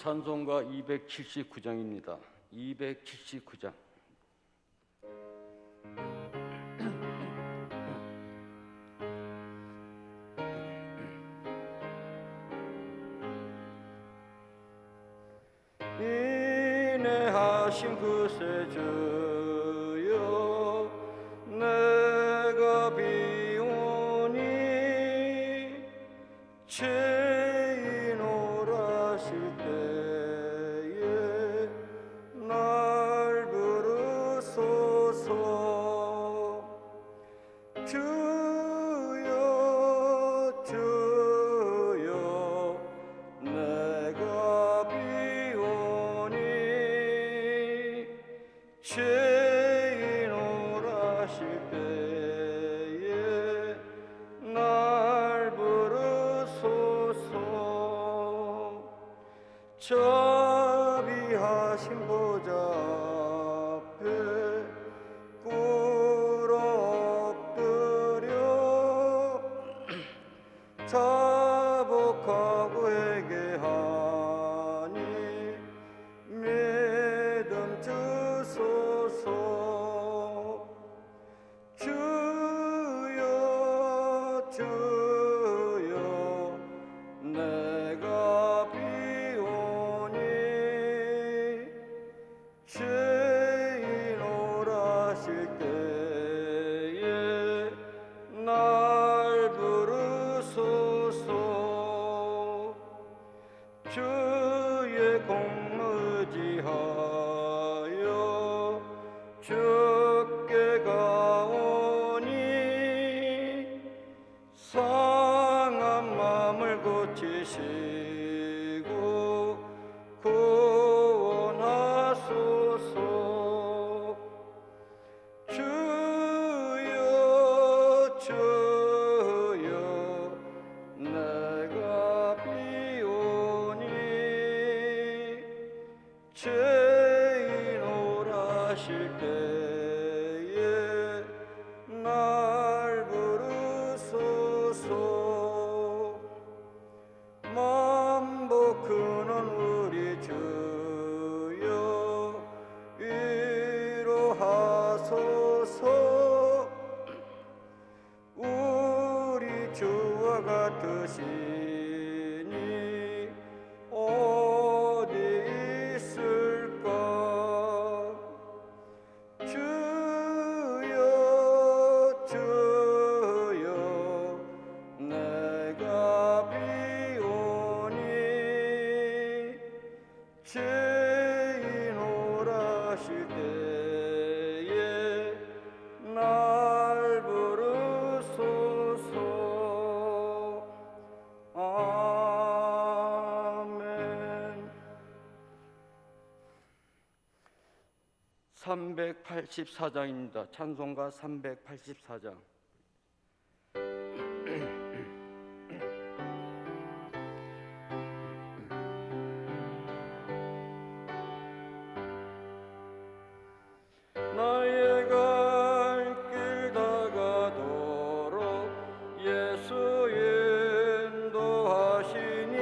찬송가 279장입니다. 279장. 인내하신 그새 주여 내가 비오니 죄인 오라실 때에 날 부르소서. 주여 주여 내가 비오니 죄인 오라실 때에 날 부르소서. 자비하신 보좌 앞에 꿇어 엎드려 자복하고 회개하니 믿음 주소서. 주여 주여 내가 비오니 죄인 오라실 때에 날 부르소서. 주의 공의지하여 주께 가오니 상한 마음을 고치시고 구원하소서. 주여 주여 내가 비오니 죄인 오라실 때에 날 부르소서. 만복 크는 우리 주여 위로하소서. 우리 주와 같으시니 어디 있을까. 주여 주여 내가 비오니 죄인 오라실 때에 날 부르소서. 아멘. 384장입니다. 찬송가 384장. 나의 갈 길 다가도록 예수 인도하시니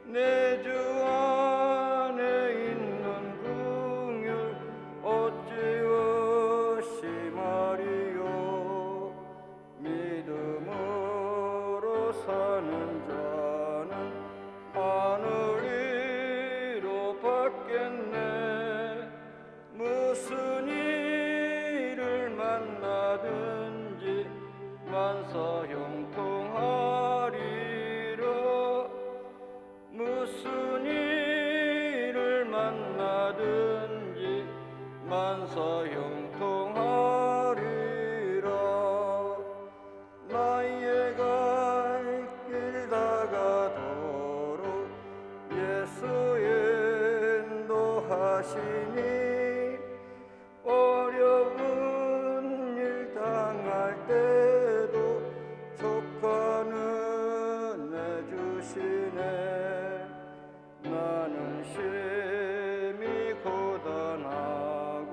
내 주 안에 있는 긍휼 어찌 의심하리요. 믿음으로 사는 자는 하늘 위로 받겠네. 무슨 일을 만나든지 만사 형통하리라. 무슨 일을 만나든지 만사 형통하리라. 나의 갈 길 다가도록 예수 인도하시니 어려운 일 당할 때도 족한 은혜 주시네. 나는 심히 고단하고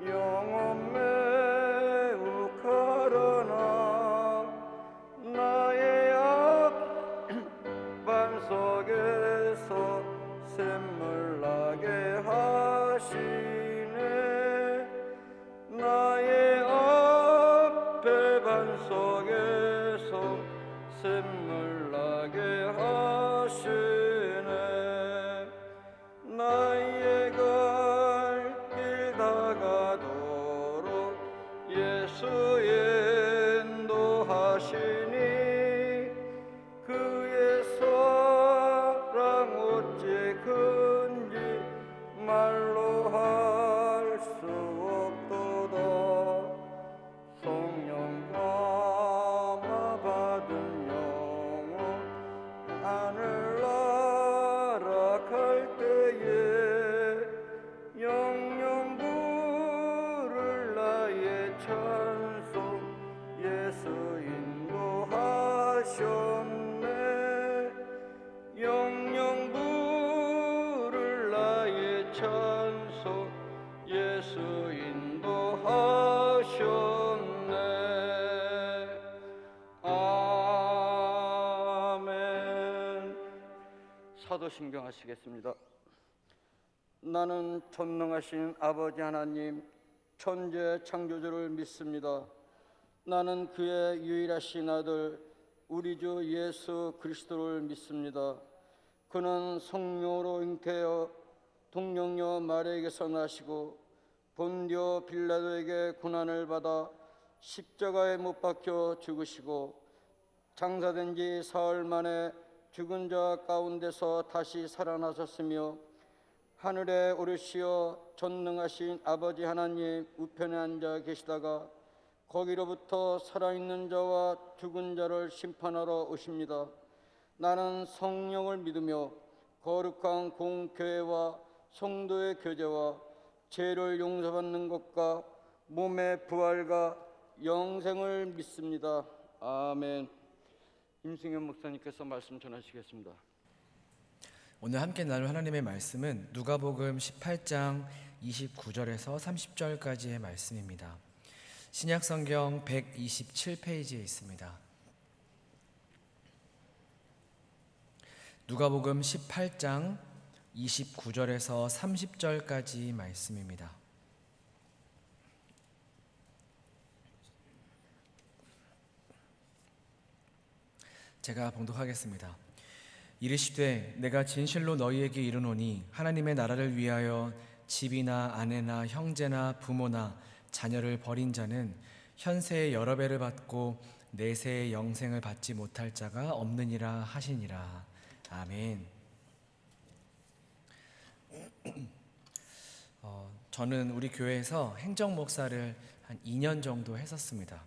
영혼 매우 가라나. 나의 앞 반석에서 하시네 나의 앞에 반석에서 샘물 나게 하시네 나의 갈 길 다가도록 예수 인도하시니 그의 사랑 어찌 큰지 말로 할 수 없도다 성령 감화 받은 영혼 하늘나라 갈 때에 영영 부를 나의 찬송 예수 인도하셨네 영영 부를 나의 찬송 예수 인도하셨네 아멘. 사도신경 하시겠습니다. 나는 전능하신 아버지 하나님 천재 창조주를 믿습니다. 나는 그의 유일하신 아들 우리 주 예수 그리스도를 믿습니다. 그는 성령으로 잉태하여 동정녀 마리아에게서 나시고 본디오 빌라도에게 고난을 받아 십자가에 못 박혀 죽으시고 장사된 지 사흘 만에 죽은 자 가운데서 다시 살아나셨으며 하늘에 오르시어 전능하신 아버지 하나님 우편에 앉아 계시다가 거기로부터 살아있는 자와 죽은 자를 심판하러 오십니다. 나는 성령을 믿으며 거룩한 공교회와 성도의 교제와 죄를 용서받는 것과 몸의 부활과 영생을 믿습니다. 아멘. 임승현 목사님께서 말씀 전하시겠습니다. 오늘 함께 나눌 하나님의 말씀은 누가복음 18장 29절에서 30절까지의 말씀입니다. 신약성경 127페이지에 있습니다. 누가복음 18장 29절에서 30절까지 말씀입니다. 제가 봉독하겠습니다. 이르시되 내가 진실로 너희에게 이르노니 하나님의 나라를 위하여 집이나 아내나 형제나 부모나 자녀를 버린 자는 현세의 여러 배를 받고 내세의 영생을 받지 못할 자가 없느니라 하시니라. 아멘. 저는 우리 교회에서 행정목사를 한 2년 정도 했었습니다.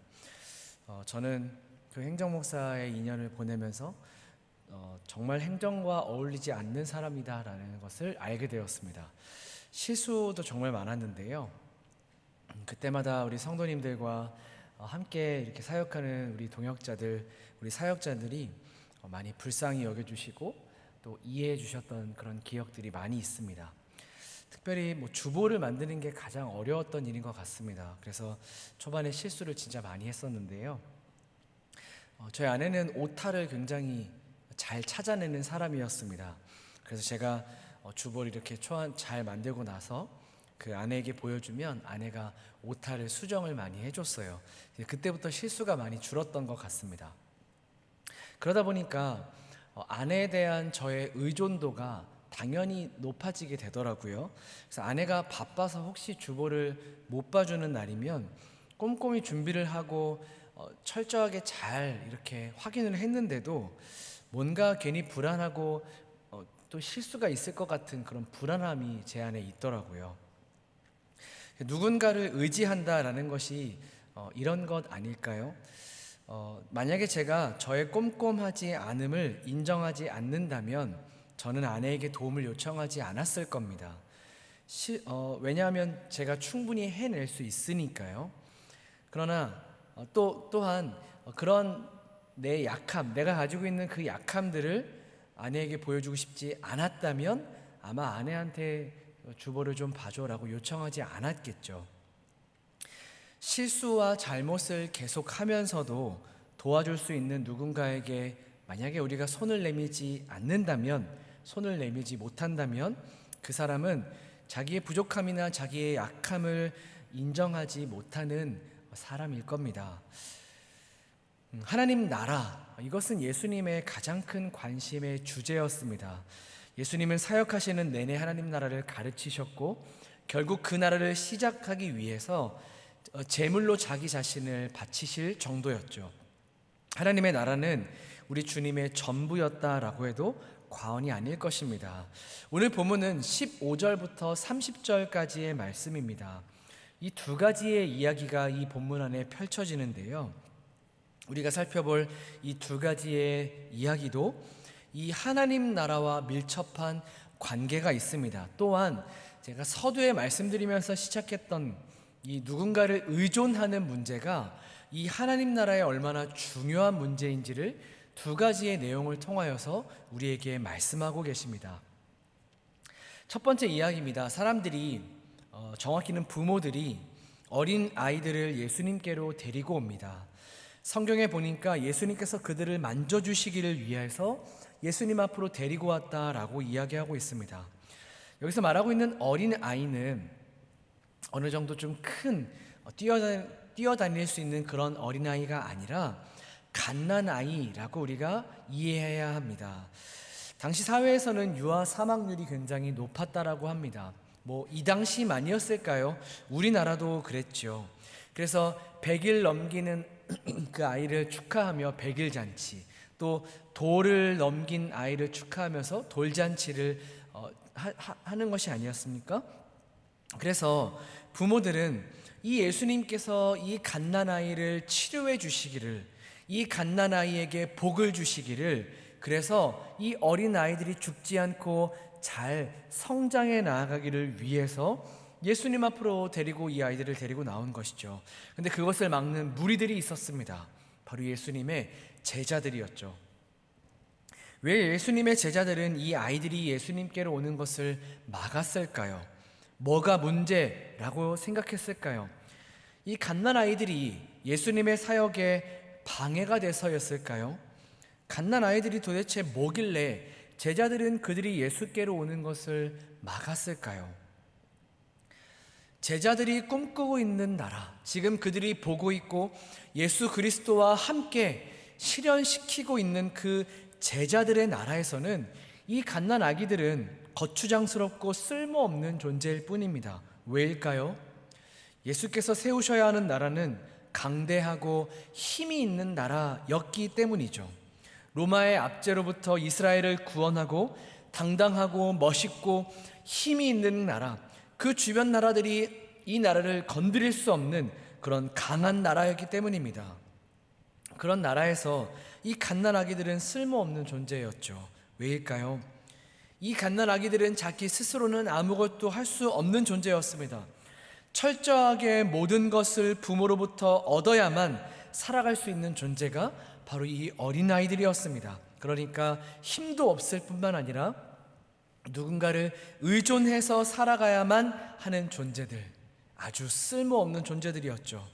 저는 그 행정목사의 2년을 보내면서 정말 행정과 어울리지 않는 사람이다라는 것을 알게 되었습니다. 실수도 정말 많았는데요. 그때마다 우리 성도님들과 함께 이렇게 사역하는 우리 동역자들, 우리 사역자들이 많이 불쌍히 여겨주시고 또 이해해 주셨던 그런 기억들이 많이 있습니다. 특별히 주보를 만드는 게 가장 어려웠던 일인 것 같습니다. 그래서 초반에 실수를 진짜 많이 했었는데요. 저희 아내는 오타를 굉장히 잘 찾아내는 사람이었습니다. 그래서 제가 주보를 이렇게 잘 만들고 나서 그 아내에게 보여주면 아내가 오타를 수정을 많이 해줬어요. 그때부터 실수가 많이 줄었던 것 같습니다. 그러다 보니까 아내에 대한 저의 의존도가 당연히 높아지게 되더라고요. 그래서 아내가 바빠서 혹시 주보를 못 봐주는 날이면 꼼꼼히 준비를 하고 철저하게 잘 이렇게 확인을 했는데도 뭔가 괜히 불안하고 또 실수가 있을 것 같은 그런 불안함이 제 안에 있더라고요. 누군가를 의지한다라는 것이 이런 것 아닐까요? 만약에 제가 저의 꼼꼼하지 않음을 인정하지 않는다면 저는 아내에게 도움을 요청하지 않았을 겁니다. 왜냐하면 제가 충분히 해낼 수 있으니까요. 그러나 또한 그런 내 약함, 내가 가지고 있는 그 약함들을 아내에게 보여주고 싶지 않았다면 아마 아내한테 주보를 좀 봐줘라고 요청하지 않았겠죠. 실수와 잘못을 계속하면서도 도와줄 수 있는 누군가에게 만약에 우리가 손을 내밀지 못한다면 그 사람은 자기의 부족함이나 자기의 약함을 인정하지 못하는 사람일 겁니다. 하나님 나라, 이것은 예수님의 가장 큰 관심의 주제였습니다. 예수님은 사역하시는 내내 하나님 나라를 가르치셨고 결국 그 나라를 시작하기 위해서 제물로 자기 자신을 바치실 정도였죠. 하나님의 나라는 우리 주님의 전부였다라고 해도 과언이 아닐 것입니다. 오늘 본문은 15절부터 30절까지의 말씀입니다. 이 두 가지의 이야기가 이 본문 안에 펼쳐지는데요. 우리가 살펴볼 이 두 가지의 이야기도 이 하나님 나라와 밀접한 관계가 있습니다. 또한 제가 서두에 말씀드리면서 시작했던 이 누군가를 의존하는 문제가 이 하나님 나라에 얼마나 중요한 문제인지를 두 가지의 내용을 통하여서 우리에게 말씀하고 계십니다. 첫 번째 이야기입니다. 사람들이 정확히는 부모들이 어린 아이들을 예수님께로 데리고 옵니다. 성경에 보니까 예수님께서 그들을 만져주시기를 위해서 예수님 앞으로 데리고 왔다라고 이야기하고 있습니다. 여기서 말하고 있는 어린 아이는 어느 정도 좀 큰 뛰어다닐 수 있는 그런 어린아이가 아니라 갓난아이라고 우리가 이해해야 합니다. 당시 사회에서는 유아 사망률이 굉장히 높았다라고 합니다. 이 당시만이었을까요? 우리나라도 그랬죠. 그래서 100일 넘기는 그 아이를 축하하며 100일 잔치, 또 돌을 넘긴 아이를 축하하면서 돌잔치를 하는 것이 아니었습니까? 그래서 부모들은 이 예수님께서 이 갓난아이를 치료해 주시기를, 이 갓난아이에게 복을 주시기를, 그래서 이 어린아이들이 죽지 않고 잘 성장해 나아가기를 위해서 예수님 앞으로 이 아이들을 데리고 나온 것이죠. 근데 그것을 막는 무리들이 있었습니다. 바로 예수님의 제자들이었죠. 왜 예수님의 제자들은 이 아이들이 예수님께로 오는 것을 막았을까요? 뭐가 문제라고 생각했을까요? 이 갓난아이들이 예수님의 사역에 방해가 돼서였을까요? 갓난아이들이 도대체 뭐길래 제자들은 그들이 예수께로 오는 것을 막았을까요? 제자들이 꿈꾸고 있는 나라, 지금 그들이 보고 있고 예수 그리스도와 함께 실현시키고 있는 그 제자들의 나라에서는 이 갓난아기들은 거추장스럽고 쓸모없는 존재일 뿐입니다. 왜일까요? 예수께서 세우셔야 하는 나라는 강대하고 힘이 있는 나라였기 때문이죠. 로마의 압제로부터 이스라엘을 구원하고 당당하고 멋있고 힘이 있는 나라, 그 주변 나라들이 이 나라를 건드릴 수 없는 그런 강한 나라였기 때문입니다. 그런 나라에서 이 갓난아기들은 쓸모없는 존재였죠. 왜일까요? 이 갓난아기들은 자기 스스로는 아무것도 할 수 없는 존재였습니다. 철저하게 모든 것을 부모로부터 얻어야만 살아갈 수 있는 존재가 바로 이 어린아이들이었습니다. 그러니까 힘도 없을 뿐만 아니라 누군가를 의존해서 살아가야만 하는 존재들, 아주 쓸모없는 존재들이었죠.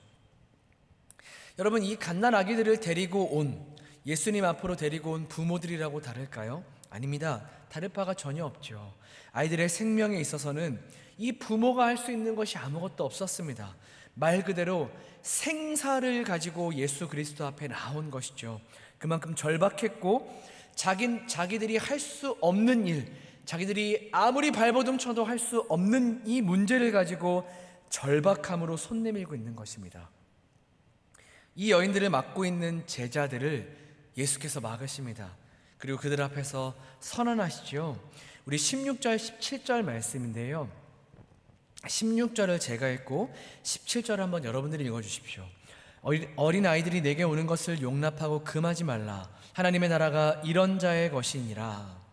여러분, 이 갓난아기들을 데리고 온, 예수님 앞으로 데리고 온 부모들이라고 다를까요? 아닙니다. 다를 바가 전혀 없죠. 아이들의 생명에 있어서는 이 부모가 할 수 있는 것이 아무것도 없었습니다. 말 그대로 생사를 가지고 예수 그리스도 앞에 나온 것이죠. 그만큼 절박했고 자기들이 할 수 없는 일, 자기들이 아무리 발버둥 쳐도 할 수 없는 이 문제를 가지고 절박함으로 손 내밀고 있는 것입니다. 이 여인들을 맡고 있는 제자들을 예수께서 막으십니다. 그리고 그들 앞에서 선언하시죠. 우리 16절, 17절 말씀인데요. 16절을 제가 읽고 17절을 한번 여러분들이 읽어주십시오. 어린 아이들이 내게 오는 것을 용납하고 금하지 말라. 하나님의 나라가 이런 자의 것이니라.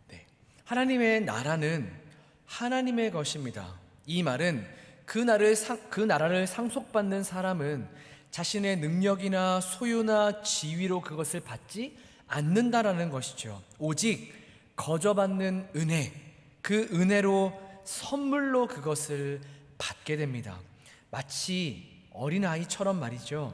네, 하나님의 나라는 하나님의 것입니다. 이 말은 그 나라를 상속받는 사람은 자신의 능력이나 소유나 지위로 그것을 받지 않는다라는 것이죠. 오직 거저받는 은혜, 그 은혜로 선물로 그것을 받게 됩니다. 마치 어린아이처럼 말이죠.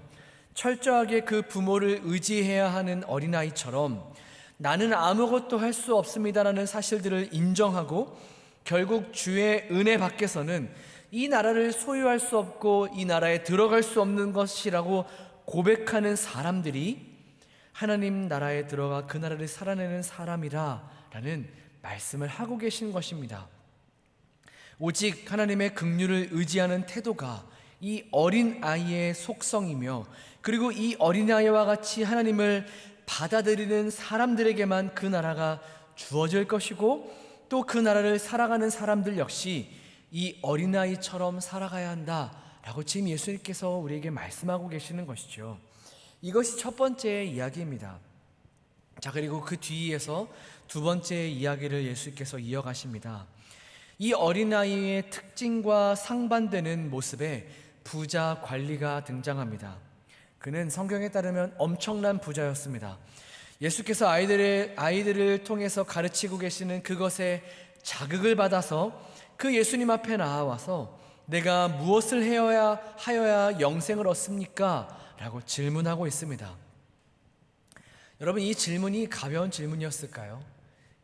철저하게 그 부모를 의지해야 하는 어린아이처럼 나는 아무것도 할 수 없습니다라는 사실들을 인정하고 결국 주의 은혜 밖에서는 이 나라를 소유할 수 없고 이 나라에 들어갈 수 없는 것이라고 고백하는 사람들이 하나님 나라에 들어가 그 나라를 살아내는 사람이라라는 말씀을 하고 계신 것입니다. 오직 하나님의 긍휼을 의지하는 태도가 이 어린아이의 속성이며, 그리고 이 어린아이와 같이 하나님을 받아들이는 사람들에게만 그 나라가 주어질 것이고, 또 그 나라를 살아가는 사람들 역시 이 어린아이처럼 살아가야 한다라고 지금 예수님께서 우리에게 말씀하고 계시는 것이죠. 이것이 첫 번째 이야기입니다. 자, 그리고 그 뒤에서 두 번째 이야기를 예수님께서 이어가십니다. 이 어린아이의 특징과 상반되는 모습에 부자 관리가 등장합니다. 그는 성경에 따르면 엄청난 부자였습니다. 예수께서 아이들을 통해서 가르치고 계시는 그것에 자극을 받아서 그 예수님 앞에 나와서 내가 무엇을 하여야 영생을 얻습니까? 라고 질문하고 있습니다. 여러분, 이 질문이 가벼운 질문이었을까요?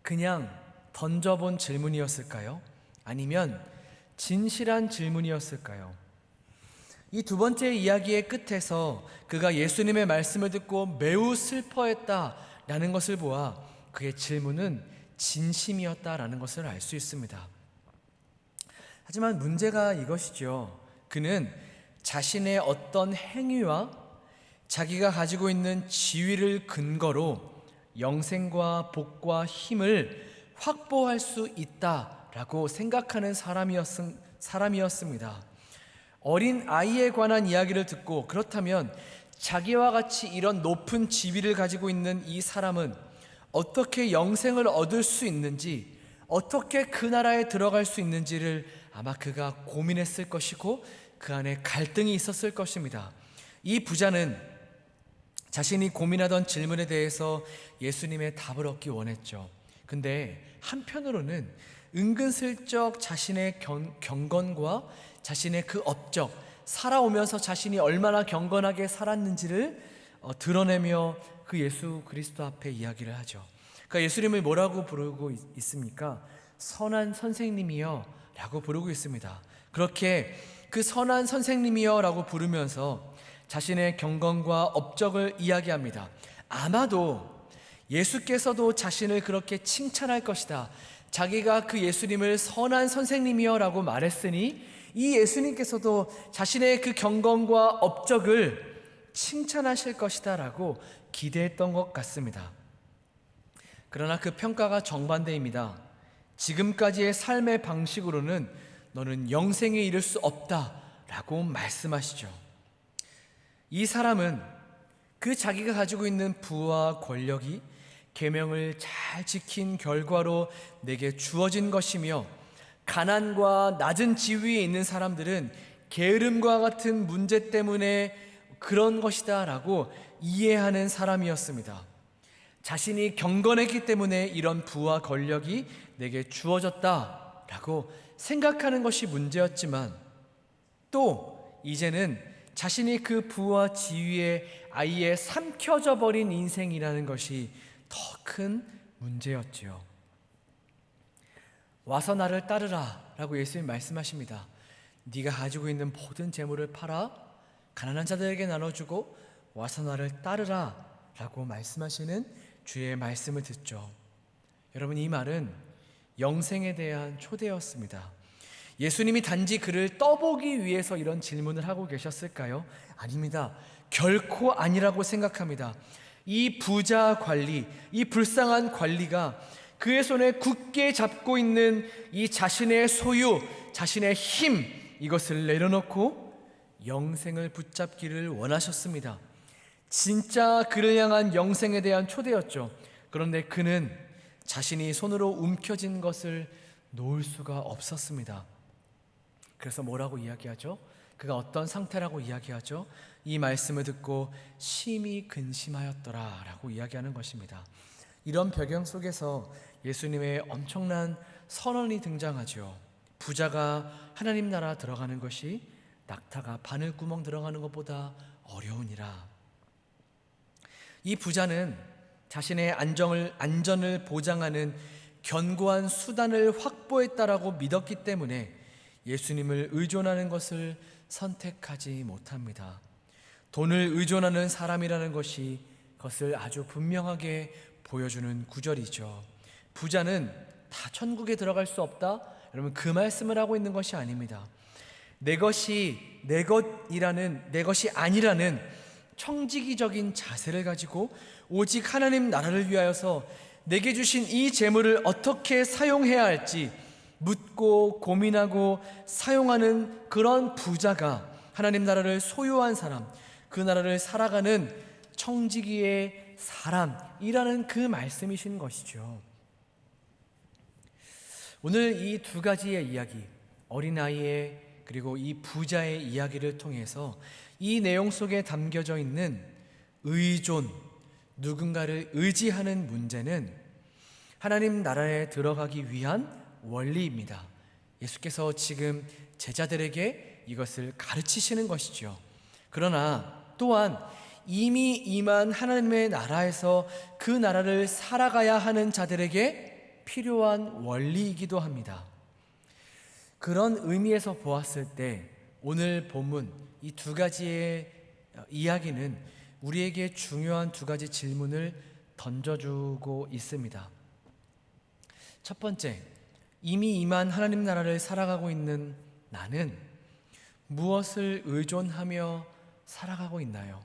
그냥 던져본 질문이었을까요? 아니면 진실한 질문이었을까요? 이 두 번째 이야기의 끝에서 그가 예수님의 말씀을 듣고 매우 슬퍼했다라는 것을 보아 그의 질문은 진심이었다라는 것을 알 수 있습니다. 하지만 문제가 이것이죠. 그는 자신의 어떤 행위와 자기가 가지고 있는 지위를 근거로 영생과 복과 힘을 확보할 수 있다라고 생각하는 사람이었습니다. 어린 아이에 관한 이야기를 듣고, 그렇다면 자기와 같이 이런 높은 지위를 가지고 있는 이 사람은 어떻게 영생을 얻을 수 있는지, 어떻게 그 나라에 들어갈 수 있는지를 아마 그가 고민했을 것이고 그 안에 갈등이 있었을 것입니다. 이 부자는 자신이 고민하던 질문에 대해서 예수님의 답을 얻기 원했죠. 근데 한편으로는 은근슬쩍 자신의 경건과 자신의 그 업적, 살아오면서 자신이 얼마나 경건하게 살았는지를 드러내며 그 예수 그리스도 앞에 이야기를 하죠. 그러니까 예수님을 뭐라고 부르고 있습니까? 선한 선생님이여 라고 부르고 있습니다. 그렇게 그 선한 선생님이여 라고 부르면서 자신의 경건과 업적을 이야기합니다. 아마도 예수께서도 자신을 그렇게 칭찬할 것이다. 자기가 그 예수님을 선한 선생님이여 라고 말했으니 이 예수님께서도 자신의 그 경건과 업적을 칭찬하실 것이다 라고 기대했던 것 같습니다. 그러나 그 평가가 정반대입니다. 지금까지의 삶의 방식으로는 너는 영생에 이를 수 없다 라고 말씀하시죠. 이 사람은 그 자기가 가지고 있는 부와 권력이 계명을 잘 지킨 결과로 내게 주어진 것이며, 가난과 낮은 지위에 있는 사람들은 게으름과 같은 문제 때문에 그런 것이다 라고 이해하는 사람이었습니다. 자신이 경건했기 때문에 이런 부와 권력이 내게 주어졌다 라고 생각하는 것이 문제였지만, 또 이제는 자신이 그 부와 지위에 아예 삼켜져 버린 인생이라는 것이 더 큰 문제였지요. 와서 나를 따르라 라고 예수님 말씀하십니다. 네가 가지고 있는 모든 재물을 팔아 가난한 자들에게 나눠주고 와서 나를 따르라 라고 말씀하시는 주의 말씀을 듣죠. 여러분, 이 말은 영생에 대한 초대였습니다. 예수님이 단지 그를 떠보기 위해서 이런 질문을 하고 계셨을까요? 아닙니다. 결코 아니라고 생각합니다. 이 부자 관리, 이 불쌍한 관리가 그의 손에 굳게 잡고 있는 이 자신의 소유, 자신의 힘, 이것을 내려놓고 영생을 붙잡기를 원하셨습니다. 진짜 그를 향한 영생에 대한 초대였죠. 그런데 그는 자신이 손으로 움켜쥔 것을 놓을 수가 없었습니다. 그래서 뭐라고 이야기하죠? 그가 어떤 상태라고 이야기하죠? 이 말씀을 듣고 심히 근심하였더라 라고 이야기하는 것입니다. 이런 배경 속에서 예수님의 엄청난 선언이 등장하죠. 부자가 하나님 나라 들어가는 것이 낙타가 바늘구멍 들어가는 것보다 어려우니라. 이 부자는 자신의 안전을 보장하는 견고한 수단을 확보했다라고 믿었기 때문에 예수님을 의존하는 것을 선택하지 못합니다. 돈을 의존하는 사람이라는 것이 그것을 아주 분명하게 보여주는 구절이죠. 부자는 다 천국에 들어갈 수 없다? 여러분, 그 말씀을 하고 있는 것이 아닙니다. 내 것이 아니라는 청지기적인 자세를 가지고 오직 하나님 나라를 위하여서 내게 주신 이 재물을 어떻게 사용해야 할지 묻고 고민하고 사용하는 그런 부자가 하나님 나라를 소유한 사람, 그 나라를 살아가는 청지기의 사람이라는 그 말씀이신 것이죠. 오늘 이 두 가지의 이야기, 어린아이의 그리고 이 부자의 이야기를 통해서 이 내용 속에 담겨져 있는 의존, 누군가를 의지하는 문제는 하나님 나라에 들어가기 위한 원리입니다. 예수께서 지금 제자들에게 이것을 가르치시는 것이죠. 그러나 또한 이미 임한 하나님의 나라에서 그 나라를 살아가야 하는 자들에게 필요한 원리이기도 합니다. 그런 의미에서 보았을 때 오늘 본문 이 두 가지의 이야기는 우리에게 중요한 두 가지 질문을 던져주고 있습니다. 첫 번째, 이미 임한 하나님 나라를 살아가고 있는 나는 무엇을 의존하며 살아가고 있나요?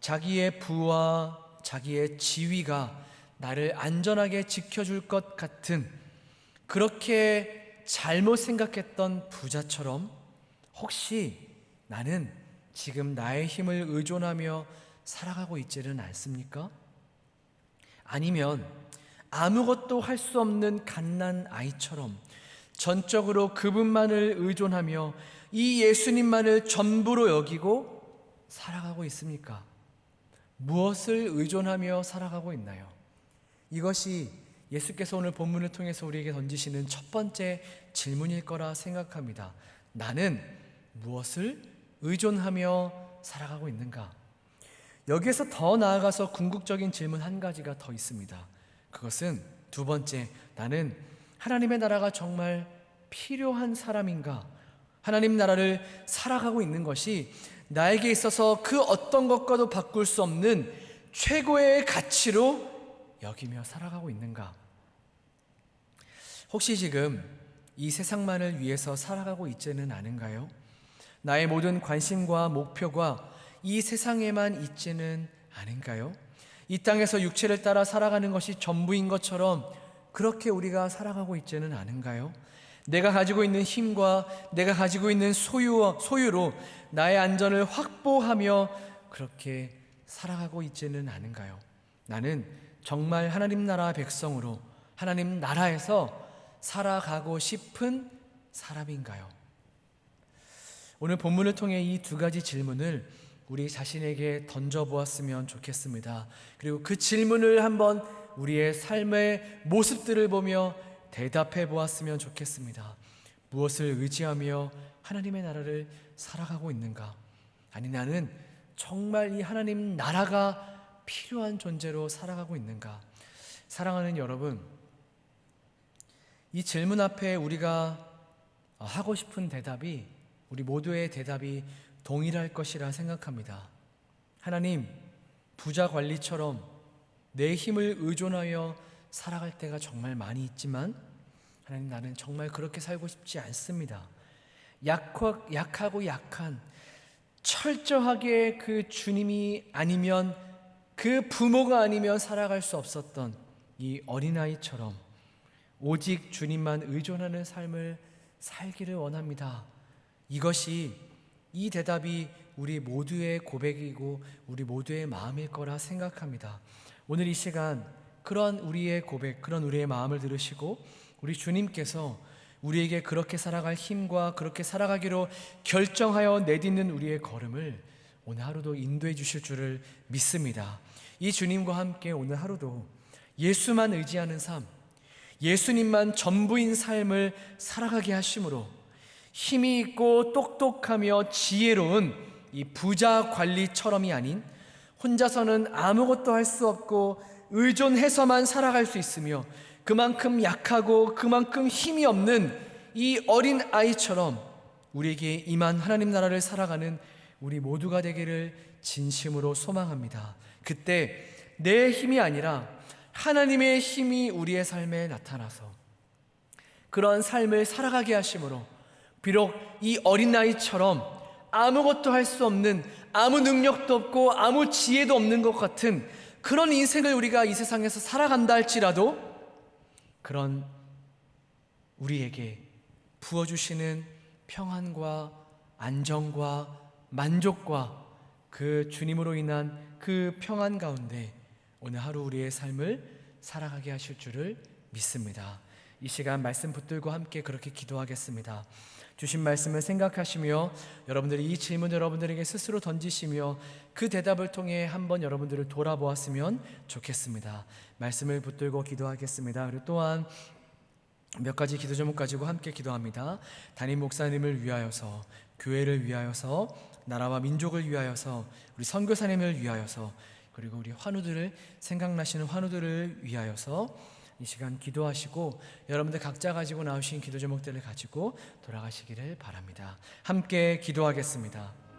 자기의 부와 자기의 지위가 나를 안전하게 지켜줄 것 같은 그렇게 잘못 생각했던 부자처럼 혹시 나는 지금 나의 힘을 의존하며 살아가고 있지는 않습니까? 아니면 아무것도 할 수 없는 갓난 아이처럼 전적으로 그분만을 의존하며 이 예수님만을 전부로 여기고 살아가고 있습니까? 무엇을 의존하며 살아가고 있나요? 이것이 예수께서 오늘 본문을 통해서 우리에게 던지시는 첫 번째 질문일 거라 생각합니다. 나는 무엇을 의존하며 살아가고 있는가? 여기에서 더 나아가서 궁극적인 질문 한 가지가 더 있습니다. 그것은 두 번째, 나는 하나님의 나라가 정말 필요한 사람인가? 하나님 나라를 살아가고 있는 것이 나에게 있어서 그 어떤 것과도 바꿀 수 없는 최고의 가치로 여기며 살아가고 있는가? 혹시 지금 이 세상만을 위해서 살아가고 있지는 않은가요? 나의 모든 관심과 목표가 이 세상에만 있지는 않은가요? 이 땅에서 육체를 따라 살아가는 것이 전부인 것처럼 그렇게 우리가 살아가고 있지는 않은가요? 내가 가지고 있는 힘과 내가 가지고 있는 소유로 나의 안전을 확보하며 그렇게 살아가고 있지는 않은가요? 나는 정말 하나님 나라 백성으로 하나님 나라에서 살아가고 싶은 사람인가요? 오늘 본문을 통해 이 두 가지 질문을 우리 자신에게 던져보았으면 좋겠습니다. 그리고 그 질문을 한번 우리의 삶의 모습들을 보며 대답해 보았으면 좋겠습니다. 무엇을 의지하며 하나님의 나라를 살아가고 있는가? 아니, 나는 정말 이 하나님 나라가 필요한 존재로 살아가고 있는가? 사랑하는 여러분, 이 질문 앞에 우리가 하고 싶은 대답이, 우리 모두의 대답이 동일할 것이라 생각합니다. 하나님, 부자 관리처럼 내 힘을 의존하여 살아갈 때가 정말 많이 있지만 하나님, 나는 정말 그렇게 살고 싶지 않습니다. 약하고 약한, 철저하게 그 주님이 아니면, 그 부모가 아니면 살아갈 수 없었던 이 어린아이처럼 오직 주님만 의존하는 삶을 살기를 원합니다. 이 대답이 우리 모두의 고백이고 우리 모두의 마음일 거라 생각합니다. 오늘 이 시간 그런 우리의 고백, 그런 우리의 마음을 들으시고 우리 주님께서 우리에게 그렇게 살아갈 힘과 그렇게 살아가기로 결정하여 내딛는 우리의 걸음을 오늘 하루도 인도해 주실 줄을 믿습니다. 이 주님과 함께 오늘 하루도 예수만 의지하는 삶, 예수님만 전부인 삶을 살아가게 하심으로 힘이 있고 똑똑하며 지혜로운 이 부자 관리처럼이 아닌 혼자서는 아무것도 할 수 없고 의존해서만 살아갈 수 있으며 그만큼 약하고 그만큼 힘이 없는 이 어린 아이처럼 우리에게 임한 하나님 나라를 살아가는 우리 모두가 되기를 진심으로 소망합니다. 그때 내 힘이 아니라 하나님의 힘이 우리의 삶에 나타나서 그런 삶을 살아가게 하심으로 비록 이 어린아이처럼 아무것도 할 수 없는, 아무 능력도 없고 아무 지혜도 없는 것 같은 그런 인생을 우리가 이 세상에서 살아간다 할지라도 그런 우리에게 부어주시는 평안과 안정과 만족과 그 주님으로 인한 그 평안 가운데 오늘 하루 우리의 삶을 살아가게 하실 줄을 믿습니다. 이 시간 말씀 붙들고 함께 그렇게 기도하겠습니다. 주신 말씀을 생각하시며 여러분들이 이 질문 여러분들에게 스스로 던지시며 그 대답을 통해 한번 여러분들을 돌아보았으면 좋겠습니다. 말씀을 붙들고 기도하겠습니다. 그리고 또한 몇 가지 기도 제목 가지고 함께 기도합니다. 담임 목사님을 위하여서, 교회를 위하여서, 나라와 민족을 위하여서, 우리 선교사님을 위하여서, 그리고 우리 환우들을 생각나시는 환우들을 위하여서 이 시간 기도하시고 여러분들 각자 가지고 나오신 기도 제목들을 가지고 돌아가시기를 바랍니다. 함께 기도하겠습니다.